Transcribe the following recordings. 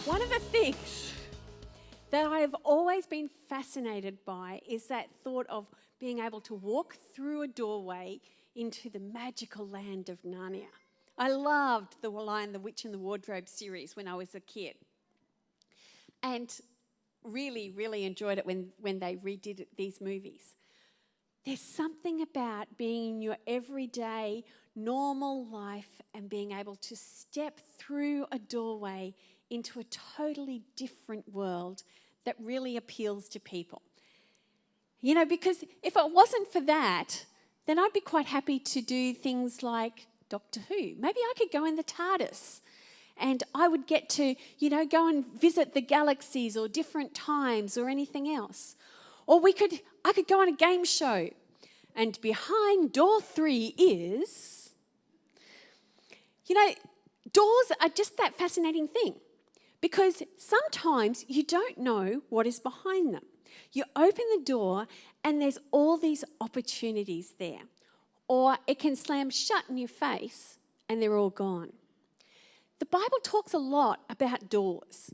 One of the things that I have always been fascinated by is that thought of being able to walk through a doorway into the magical land of Narnia. I loved The Lion, the Witch and the Wardrobe series when I was a kid. And really, really enjoyed it when they redid these movies. There's something about being in your everyday, normal life and being able to step through a doorway into a totally different world that really appeals to people. You know, because if it wasn't for that, then I'd be quite happy to do things like Doctor Who. Maybe I could go in the TARDIS and I would get to, go and visit the galaxies or different times or anything else. Or I could go on a game show, and behind door 3 is, doors are just that fascinating thing, because sometimes you don't know what is behind them. You open the door and there's all these opportunities there. Or it can slam shut in your face and they're all gone. The Bible talks a lot about doors.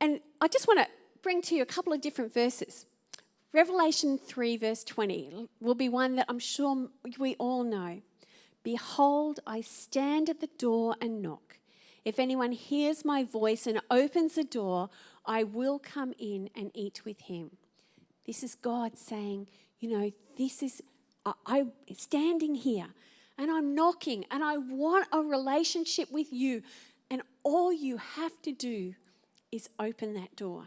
And I just want to bring to you a couple of different verses. Revelation 3 verse 20 will be one that I'm sure we all know. Behold, I stand at the door and knock. If anyone hears my voice and opens the door, I will come in and eat with him. This is God saying, I'm standing here and I'm knocking and I want a relationship with you. And all you have to do is open that door.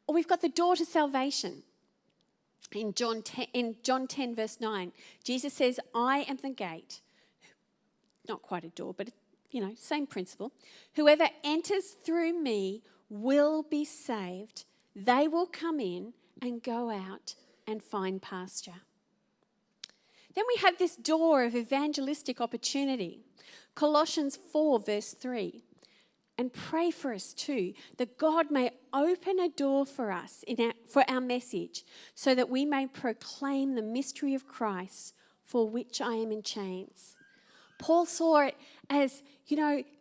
Or we've got the door to salvation. In John 10 verse 9, Jesus says, I am the gate. Not quite a door, but, same principle. Whoever enters through me will be saved. They will come in and go out and find pasture. Then we have this door of evangelistic opportunity. Colossians 4 verse 3. And pray for us too, that God may open a door for us for our message, so that we may proclaim the mystery of Christ, for which I am in chains. Paul saw it as,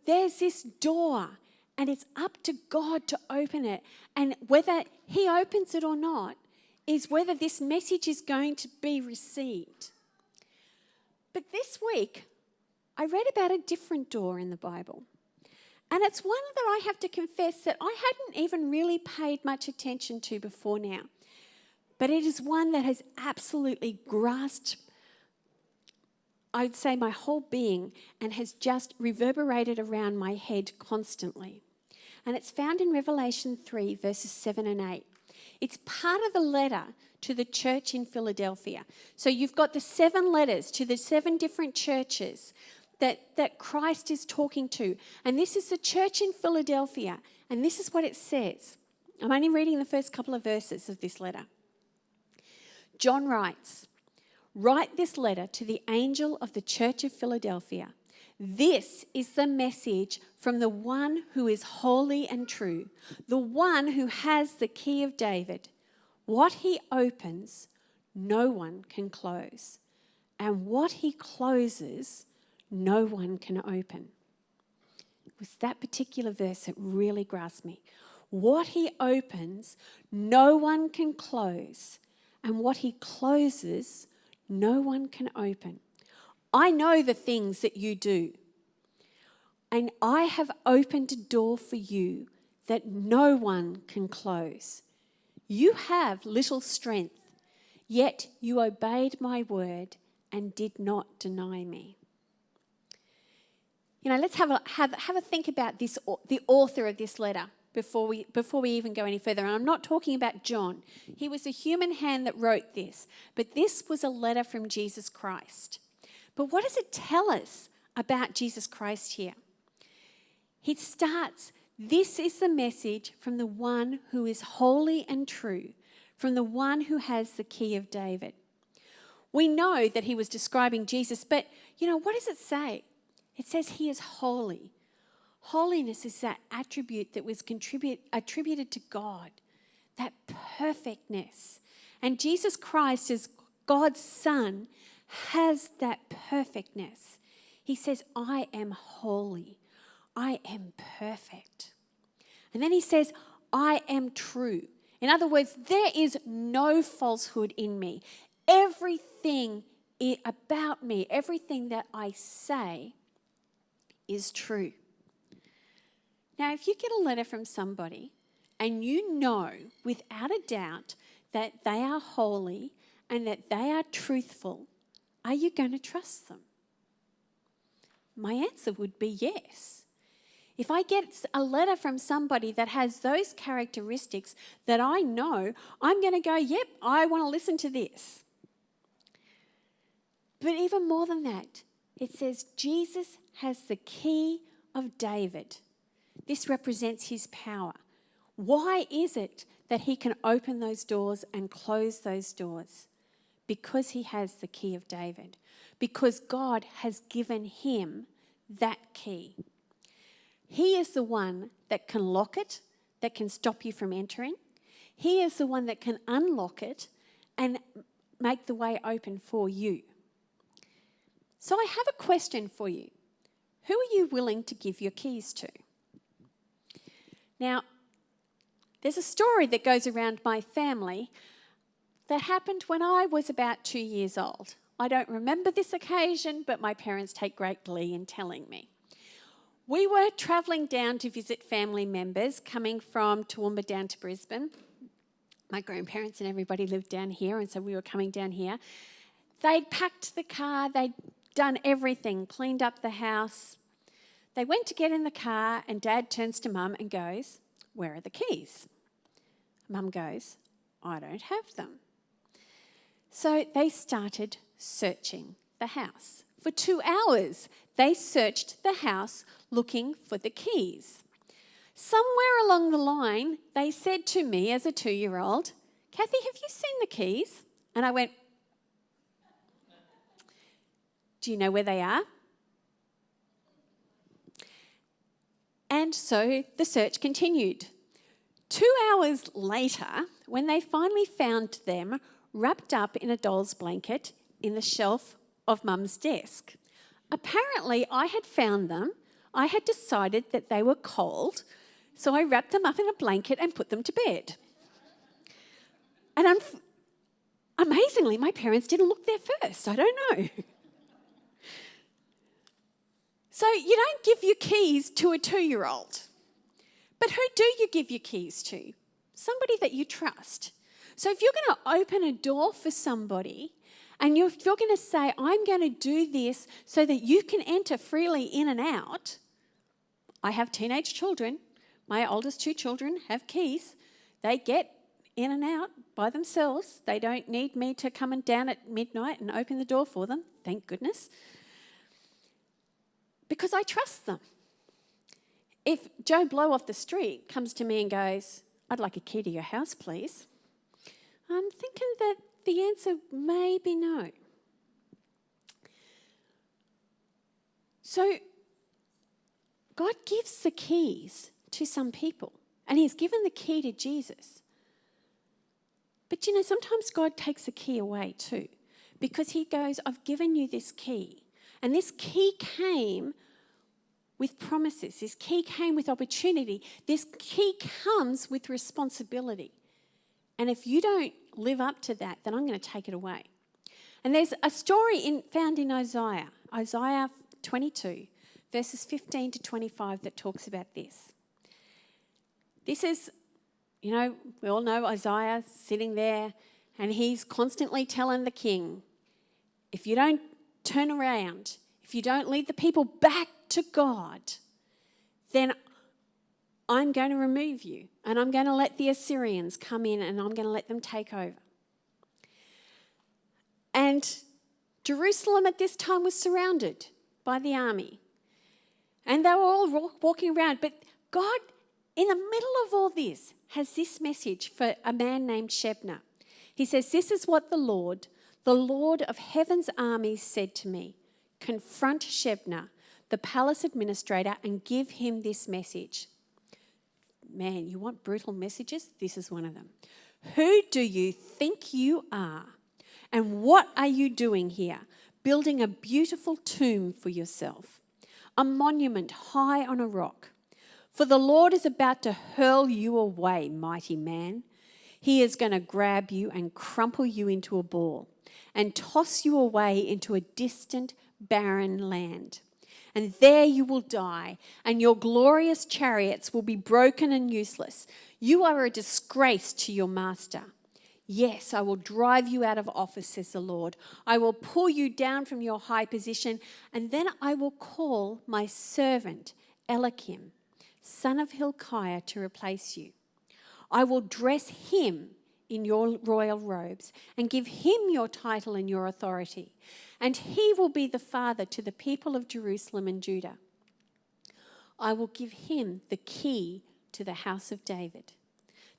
there's this door, and it's up to God to open it. And whether he opens it or not is whether this message is going to be received. But this week, I read about a different door in the Bible. And it's one that I have to confess that I hadn't even really paid much attention to before now. But it is one that has absolutely grasped, I'd say, my whole being, and has just reverberated around my head constantly. And it's found in Revelation 3, verses 7 and 8. It's part of the letter to the church in Philadelphia. So you've got the 7 letters to the 7 different churches that Christ is talking to. And this is the church in Philadelphia. And this is what it says. I'm only reading the first couple of verses of this letter. John writes, write this letter to the angel of the church of Philadelphia. This is the message from the one who is holy and true, the one who has the key of David. What he opens, no one can close. And what he closes, no one can open. It was that particular verse that really grasped me. What he opens, no one can close. And what he closes, no one can open. I know the things that you do. And I have opened a door for you that no one can close. You have little strength, yet you obeyed my word and did not deny me. Let's have a think about this, the author of this letter, before we even go any further. And I'm not talking about John. He was a human hand that wrote this, but this was a letter from Jesus Christ. But what does it tell us about Jesus Christ here? It starts, this is the message from the one who is holy and true, from the one who has the key of David. We know that he was describing Jesus, but what does it say? It says he is holy. Holiness is that attribute that was attributed to God, that perfectness. And Jesus Christ, as God's Son, has that perfectness. He says, I am holy. I am perfect. And then he says, I am true. In other words, there is no falsehood in me. Everything about me, everything that I say is true. Now, if you get a letter from somebody and you know without a doubt that they are holy and that they are truthful, are you going to trust them? My answer would be yes. If I get a letter from somebody that has those characteristics that I know, I'm going to go, yep, I want to listen to this. But even more than that, it says Jesus has the key of David. This represents his power. Why is it that he can open those doors and close those doors? Because he has the key of David. Because God has given him that key. He is the one that can lock it, that can stop you from entering. He is the one that can unlock it and make the way open for you. So I have a question for you. Who are you willing to give your keys to? Now, there's a story that goes around my family that happened when I was about 2 years old. I don't remember this occasion, but my parents take great glee in telling me. We were travelling down to visit family members coming from Toowoomba down to Brisbane. My grandparents and everybody lived down here, and so we were coming down here. They'd packed the car, they'd done everything, cleaned up the house. They went to get in the car and Dad turns to Mum and goes, "Where are the keys?" Mum goes, "I don't have them." So they started searching the house. For 2 hours, they searched the house looking for the keys. Somewhere along the line, they said to me as a 2-year-old, "Kathy, have you seen the keys?" And I went, "Do you know where they are?" And so the search continued. 2 hours later, when they finally found them wrapped up in a doll's blanket in the shelf of Mum's desk. Apparently, I had found them. I had decided that they were cold, so I wrapped them up in a blanket and put them to bed. And amazingly, my parents didn't look there first. I don't know. So you don't give your keys to a 2-year-old. But who do you give your keys to? Somebody that you trust. So if you're going to open a door for somebody and you're going to say, "I'm going to do this so that you can enter freely in and out." I have teenage children. My oldest 2 children have keys. They get in and out by themselves. They don't need me to come down at midnight and open the door for them, thank goodness. Because I trust them. If Joe Blow off the street comes to me and goes, "I'd like a key to your house, please," I'm thinking that the answer may be no. So God gives the keys to some people, and he's given the key to Jesus. But sometimes God takes the key away too, because he goes, "I've given you this key." And this key came with promises. This key came with opportunity. This key comes with responsibility. And if you don't live up to that, then I'm going to take it away. And there's a story found in Isaiah 22, verses 15 to 25 that talks about this. This is, we all know Isaiah sitting there and he's constantly telling the king, if you don't turn around, if you don't lead the people back to God, then I'm going to remove you and I'm going to let the Assyrians come in and I'm going to let them take over. And Jerusalem at this time was surrounded by the army. And they were all walking around. But God, in the middle of all this, has this message for a man named Shebna. He says, "This is what the Lord of heaven's armies said to me. Confront Shebna, the palace administrator, and give him this message." Man, you want brutal messages? This is one of them. "Who do you think you are? And what are you doing here, building a beautiful tomb for yourself? a monument high on a rock. For the Lord is about to hurl you away, mighty man. He is going to grab you and crumple you into a ball and toss you away into a distant, barren land. And there you will die, and your glorious chariots will be broken and useless. You are a disgrace to your master. Yes, I will drive you out of office, says the Lord. I will pull you down from your high position, and then I will call my servant Eliakim, son of Hilkiah, to replace you. I will dress him in your royal robes and give him your title and your authority, and he will be the father to the people of Jerusalem and Judah. I will give him the key to the house of David,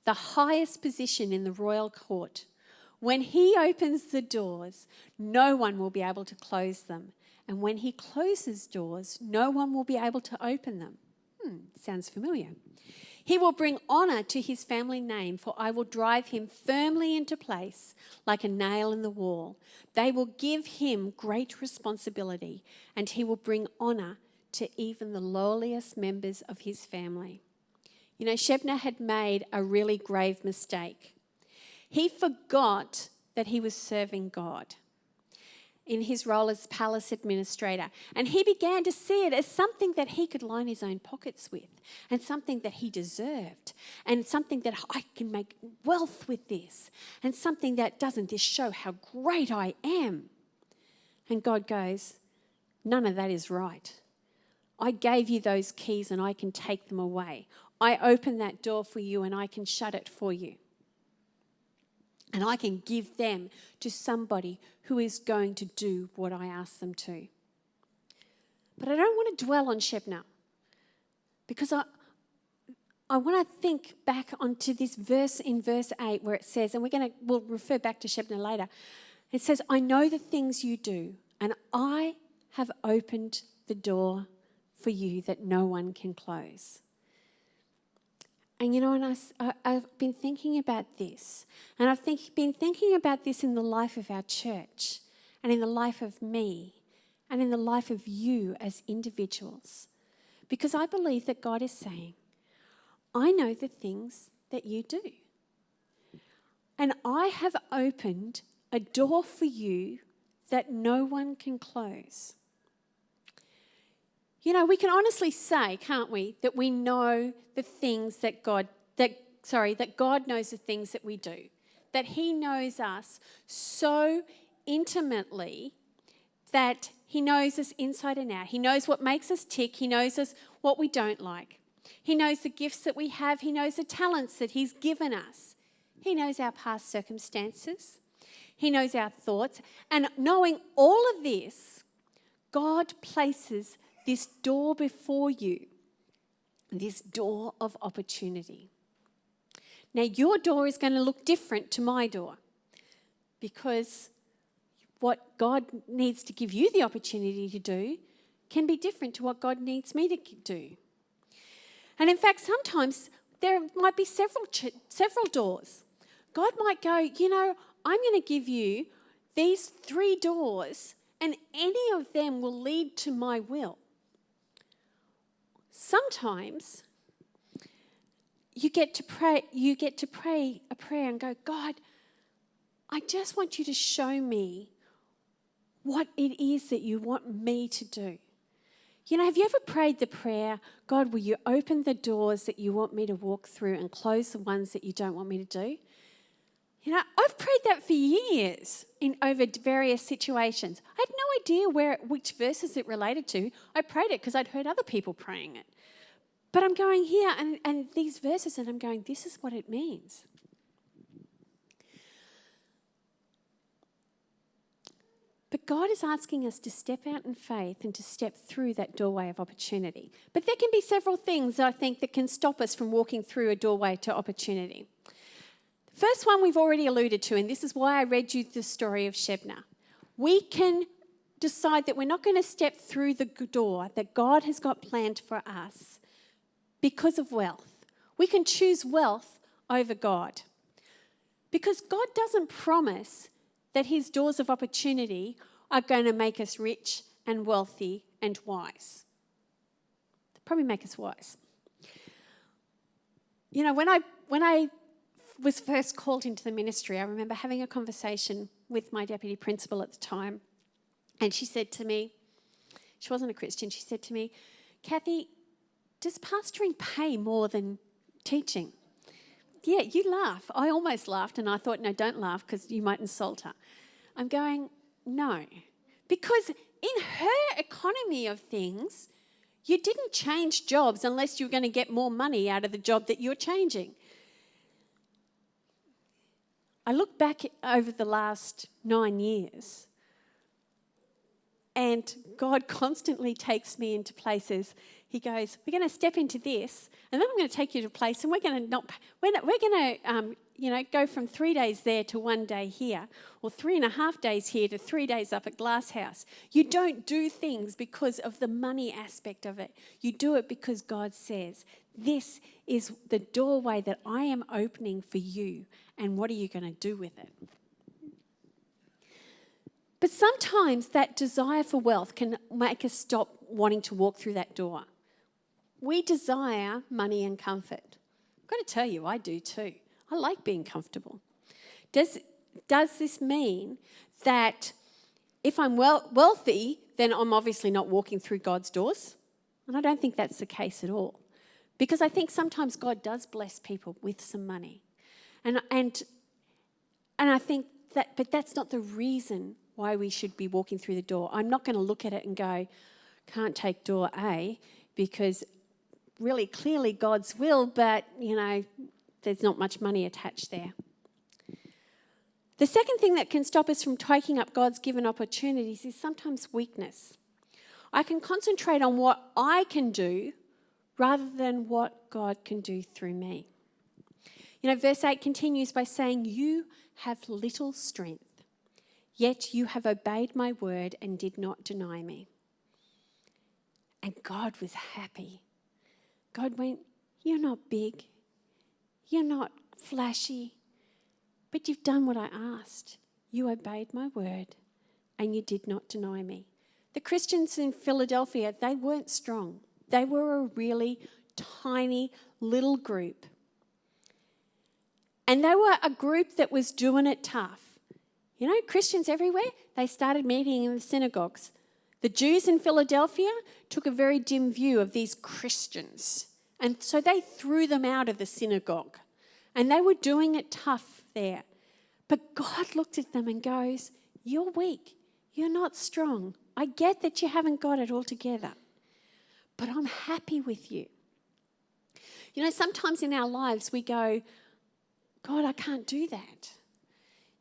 the highest position in the royal court. When he opens the doors, no one will be able to close them, and when he closes doors, no one will be able to open them. Sounds familiar. He will bring honour to his family name, for I will drive him firmly into place like a nail in the wall. They will give him great responsibility, and he will bring honour to even the lowliest members of his family. You know, Shebna had made a really grave mistake. He forgot that he was serving God in his role as palace administrator. And he began to see it as something that he could line his own pockets with, and something that he deserved, and something that I can make wealth with this, and something that doesn't just show how great I am. And God goes, none of that is right. I gave you those keys and I can take them away. I opened that door for you and I can shut it for you. And I can give them to somebody who is going to do what I ask them to. But I don't want to dwell on Shebna, because I want to think back onto this verse in verse 8 where it says, and we'll refer back to Shebna later. It says, I know the things you do, and I have opened the door for you that no one can close. And you know, and I've been thinking about this, and I've been thinking about this in the life of our church, and in the life of me, and in the life of you as individuals. Because I believe that God is saying, I know the things that you do. And I have opened a door for you that no one can close. You know, we can honestly say, can't we, that we know the things that God knows the things that we do. That he knows us so intimately that he knows us inside and out. He knows what makes us tick. He knows us what we don't like. He knows the gifts that we have. He knows the talents that he's given us. He knows our past circumstances. He knows our thoughts. And knowing all of this, God places this door before you, this door of opportunity. Now, your door is going to look different to my door, because what God needs to give you the opportunity to do can be different to what God needs me to do. And in fact, sometimes there might be several doors. God might go, you know, I'm going to give you these 3 doors, and any of them will lead to my will. Sometimes you get to pray a prayer and go, God, I just want you to show me what it is that you want me to do. You know, have you ever prayed the prayer, God, will you open the doors that you want me to walk through and close the ones that you don't want me to do? You know, I've prayed that for years over various situations. I had no idea which verses it related to. I prayed it because I'd heard other people praying it. But I'm going here and these verses, and I'm going, this is what it means. But God is asking us to step out in faith and to step through that doorway of opportunity. But there can be several things, I think, that can stop us from walking through a doorway to opportunity. The first one we've already alluded to, and this is why I read you the story of Shebna. We can decide that we're not going to step through the door that God has got planned for us because of wealth. We can choose wealth over God. Because God doesn't promise that his doors of opportunity are going to make us rich and wealthy and wise. probably make us wise. You know, when I was first called into the ministry, I remember having a conversation with my deputy principal at the time, and she said to me, she wasn't a Christian, she said to me, Kathy, does pastoring pay more than teaching? Yeah, you laugh. I almost laughed, and I thought, no, don't laugh because you might insult her. I'm going, no. Because in her economy of things, you didn't change jobs unless you were going to get more money out of the job that you're changing. I look back over the last 9 years, and God constantly takes me into places. He goes, we're going to step into this, and then I'm going to take you to a place, and we're going to go from 3 days there to 1 day here, or 3.5 days here to 3 days up at Glasshouse. You don't do things because of the money aspect of it. You do it because God says, this is the doorway that I am opening for you, and what are you going to do with it? But sometimes that desire for wealth can make us stop wanting to walk through that door. We desire money and comfort. I've got to tell you, I do too. I like being comfortable. Does this mean that if I'm wealthy, then I'm obviously not walking through God's doors? And I don't think that's the case at all. Because I think sometimes God does bless people with some money. And I think that, but that's not the reason why we should be walking through the door. I'm not going to look at it and go, can't take door A, because really clearly God's will, but, there's not much money attached there. The second thing that can stop us from taking up God's given opportunities is sometimes weakness. I can concentrate on what I can do rather than what God can do through me. Verse 8 continues by saying, you have little strength, yet you have obeyed my word and did not deny me. And God was happy. God went, you're not big, you're not flashy, but you've done what I asked. You obeyed my word and you did not deny me. The Christians in Philadelphia, they weren't strong. They were a really tiny little group. And they were a group that was doing it tough. Christians everywhere, they started meeting in the synagogues. The Jews in Philadelphia took a very dim view of these Christians. And so they threw them out of the synagogue. And they were doing it tough there. But God looked at them and goes, you're weak. You're not strong. I get that you haven't got it all together. But I'm happy with you. Sometimes in our lives we go, God, I can't do that.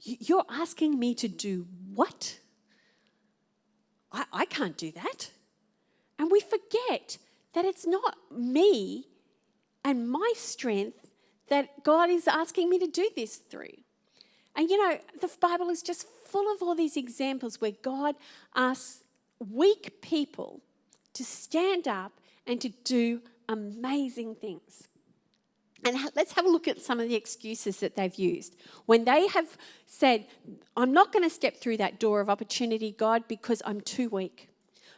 You're asking me to do what? I can't do that. And we forget that it's not me and my strength that God is asking me to do this through. And the Bible is just full of all these examples where God asks weak people to stand up and to do amazing things. And let's have a look at some of the excuses that they've used. When they have said, I'm not going to step through that door of opportunity, God, because I'm too weak.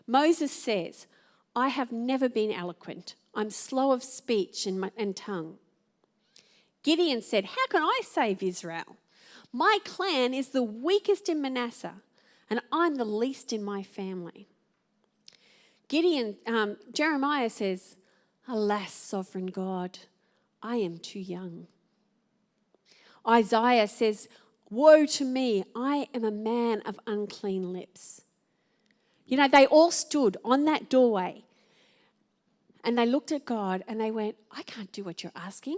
Moses says, I have never been eloquent. I'm slow of speech and tongue. Gideon said, how can I save Israel? My clan is the weakest in Manasseh, and I'm the least in my family. Jeremiah says, alas, sovereign God, I am too young. Isaiah says, woe to me, I am a man of unclean lips. They all stood on that doorway and they looked at God and they went, I can't do what you're asking.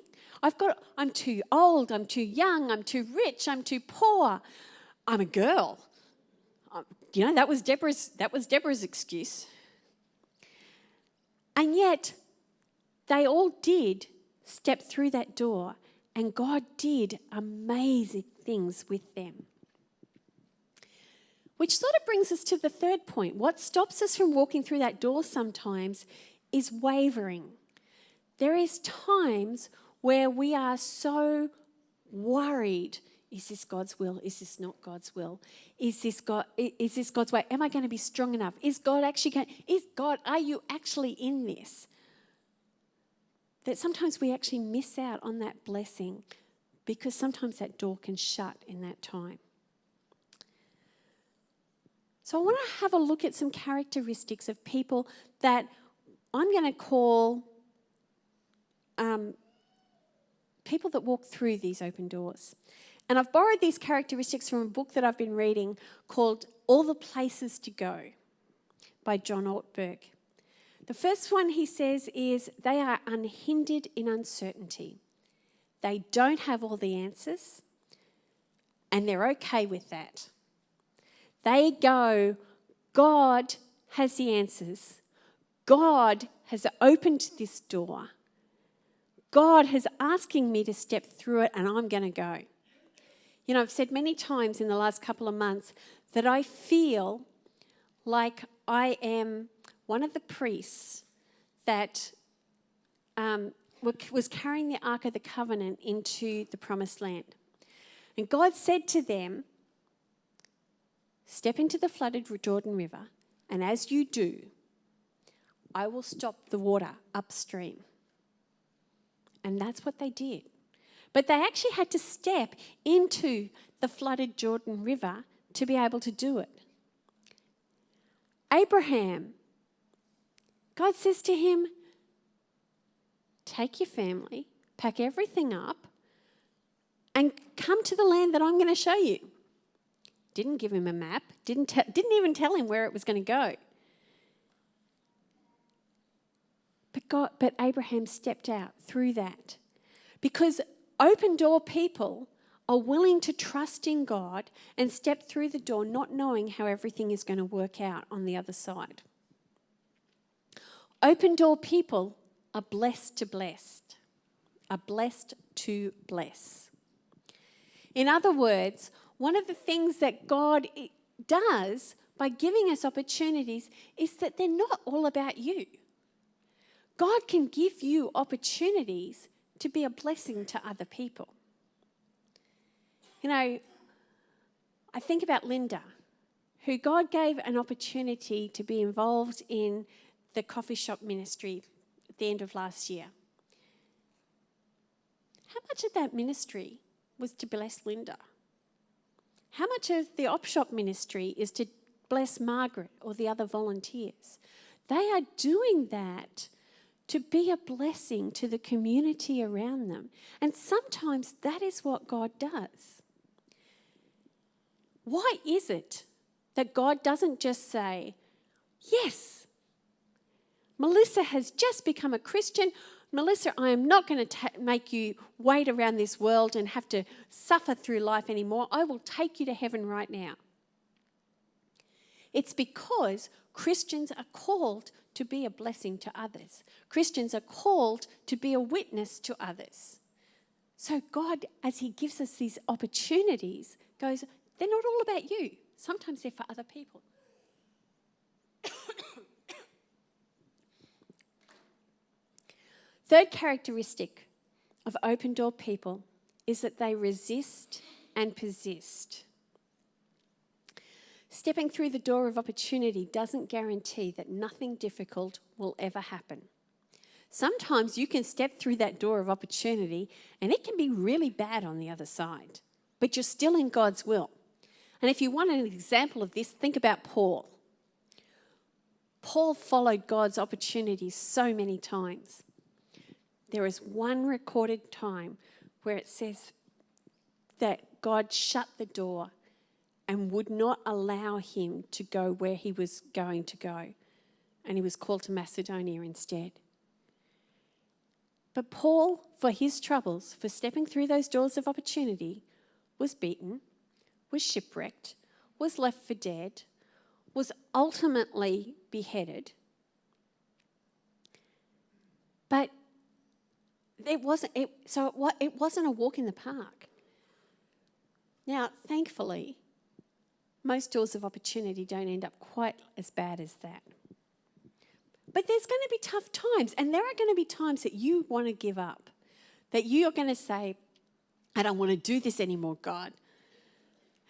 I'm too old, I'm too young, I'm too rich, I'm too poor. I'm a girl. That was Deborah's excuse. And yet they all did step through that door and God did amazing things with them. Which sort of brings us to the third point. What stops us from walking through that door sometimes is wavering. There is times where we are so worried, is this God's will? Is this not God's will? Is this God's way? Am I going to be strong enough? Are you actually in this? that sometimes we actually miss out on that blessing because sometimes that door can shut in that time. So I want to have a look at some characteristics of people that I'm going to call people that walk through these open doors. And I've borrowed these characteristics from a book that I've been reading called All the Places to Go by John Ortberg. The first one he says is they are unhindered in uncertainty. They don't have all the answers, and they're okay with that. They go, God has the answers. God has opened this door. God is asking me to step through it, and I'm going to go. You know, I've said many times in the last couple of months that I feel like I am one of the priests that was carrying the Ark of the Covenant into the Promised Land. And God said to them, step into the flooded Jordan River, and as you do, I will stop the water upstream. And that's what they did. But they actually had to step into the flooded Jordan River to be able to do it. Abraham, God says to him, take your family, pack everything up, and come to the land that I'm going to show you. Didn't give him a map, didn't even tell him where it was going to go. But Abraham stepped out through that because open door people are willing to trust in God and step through the door not knowing how everything is going to work out on the other side. Open door people are blessed to blessed, are blessed to bless. In other words, one of the things that God does by giving us opportunities is that they're not all about you. God can give you opportunities to be a blessing to other people. You know, I think about Linda, who God gave an opportunity to be involved in the coffee shop ministry at the end of last year. How much of that ministry was to bless Linda? How much of the op shop ministry is to bless Margaret or the other volunteers? They are doing that to be a blessing to the community around them. And sometimes that is what God does. Why is it that God doesn't just say, yes, Melissa has just become a Christian. Melissa, I am not going to make you wait around this world and have to suffer through life anymore. I will take you to heaven right now. It's because Christians are called to be a blessing to others. Christians are called to be a witness to others. So God, as he gives us these opportunities, goes, they're not all about you. Sometimes they're for other people. Third characteristic of open door people is that they resist and persist. Stepping through the door of opportunity doesn't guarantee that nothing difficult will ever happen. Sometimes you can step through that door of opportunity and it can be really bad on the other side, but you're still in God's will. And if you want an example of this, think about Paul. Paul followed God's opportunities so many times. There is one recorded time where it says that God shut the door and would not allow him to go where he was going to go. And he was called to Macedonia instead. But Paul, for his troubles, for stepping through those doors of opportunity, was beaten, was shipwrecked, was left for dead, was ultimately beheaded. But it wasn't a walk in the park. Now, thankfully, most doors of opportunity don't end up quite as bad as that. But there's going to be tough times, and there are going to be times that you want to give up, that you're going to say, I don't want to do this anymore, God.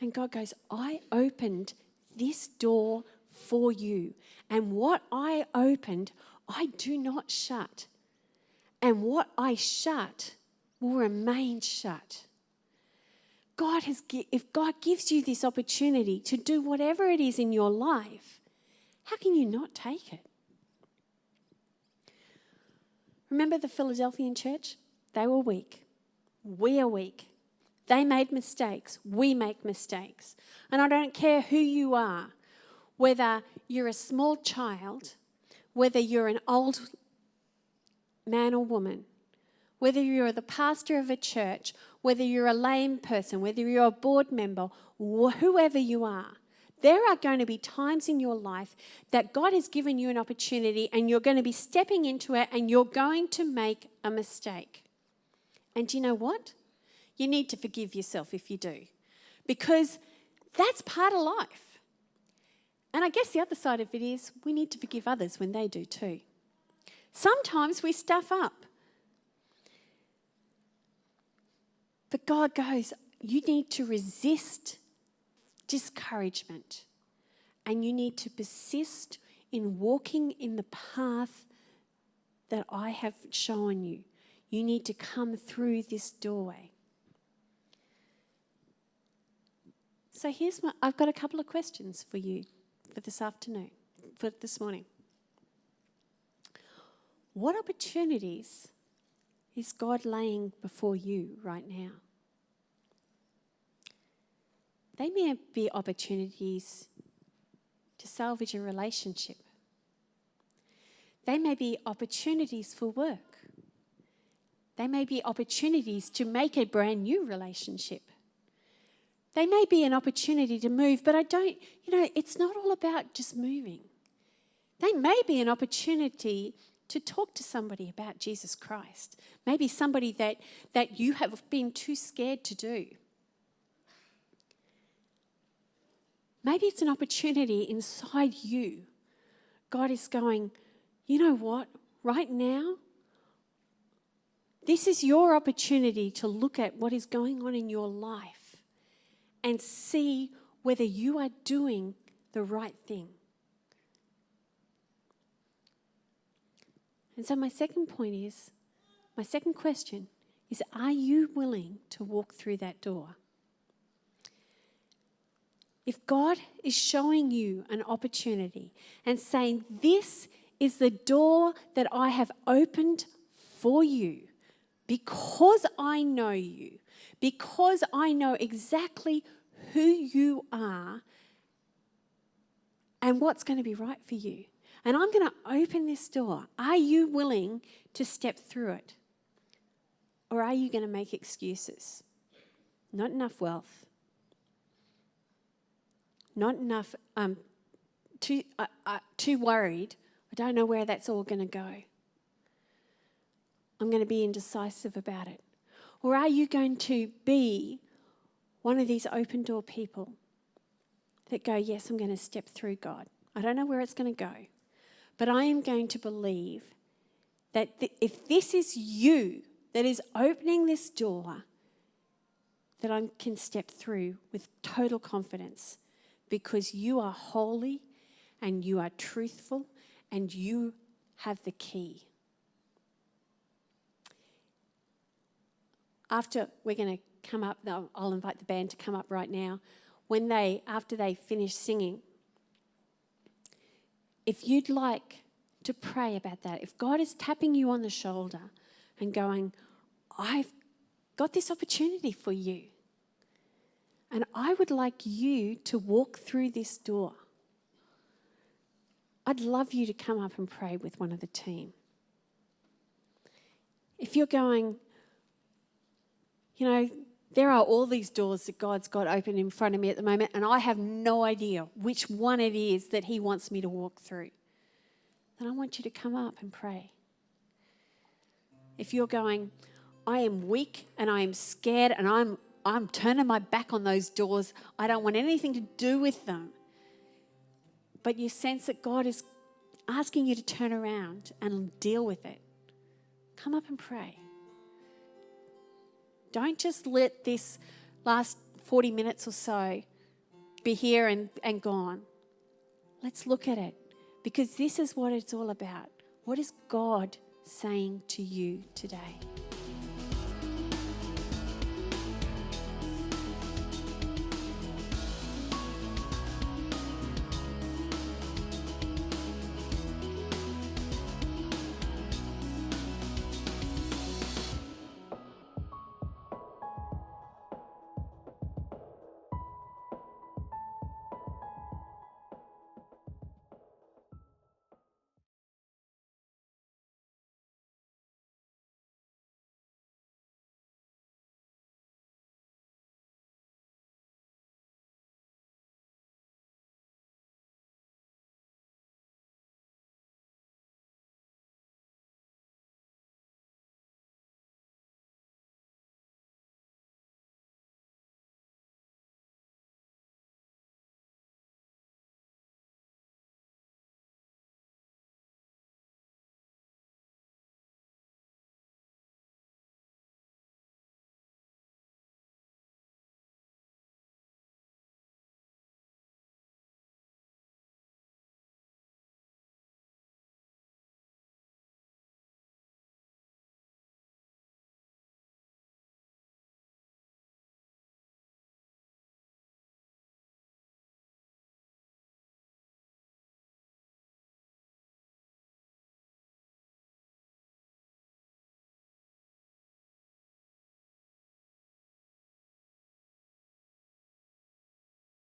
And God goes, I opened this door for you, and what I opened, I do not shut. and what I shut will remain shut. If God gives you this opportunity to do whatever it is in your life, how can you not take it? Remember the Philadelphian church? They were weak. We are weak. They made mistakes. We make mistakes. And I don't care who you are, whether you're a small child, whether you're an old man or woman, whether you're the pastor of a church, whether you're a lame person, whether you're a board member, whoever you are, there are going to be times in your life that God has given you an opportunity and you're going to be stepping into it and you're going to make a mistake. And do you know what? You need to forgive yourself if you do, because that's part of life. And I guess the other side of it is we need to forgive others when they do too. Sometimes we stuff up. But God goes, you need to resist discouragement and you need to persist in walking in the path that I have shown you. You need to come through this doorway. So I've got a couple of questions for you for this afternoon, for this morning. What opportunities is God laying before you right now? They may be opportunities to salvage a relationship. They may be opportunities for work. They may be opportunities to make a brand new relationship. They may be an opportunity to move, but it's not all about just moving. They may be an opportunity to talk to somebody about Jesus Christ. Maybe somebody that you have been too scared to do. Maybe it's an opportunity inside you. God is going, you know what? Right now, this is your opportunity to look at what is going on in your life and see whether you are doing the right thing. And so my second question is, are you willing to walk through that door? If God is showing you an opportunity and saying, this is the door that I have opened for you because I know you, because I know exactly who you are and what's going to be right for you. And I'm going to open this door. Are you willing to step through it? Or are you going to make excuses? Not enough wealth. Not enough, too worried. I don't know where that's all going to go. I'm going to be indecisive about it. Or are you going to be one of these open door people that go, yes, I'm going to step through, God. I don't know where it's going to go, but I am going to believe that if this is you that is opening this door, that I can step through with total confidence because you are holy and you are truthful and you have the key. After we're going to come up, I'll invite the band to come up right now. After they finish singing, if you'd like to pray about that, if God is tapping you on the shoulder and going, I've got this opportunity for you, and I would like you to walk through this door, I'd love you to come up and pray with one of the team. If you're going, there are all these doors that God's got open in front of me at the moment, and I have no idea which one it is that He wants me to walk through, then I want you to come up and pray. If you're going, I am weak and I am scared and I'm turning my back on those doors, I don't want anything to do with them, but you sense that God is asking you to turn around and deal with it, come up and pray. Don't just let this last 40 minutes or so be here and gone. Let's look at it, because this is what it's all about. What is God saying to you today?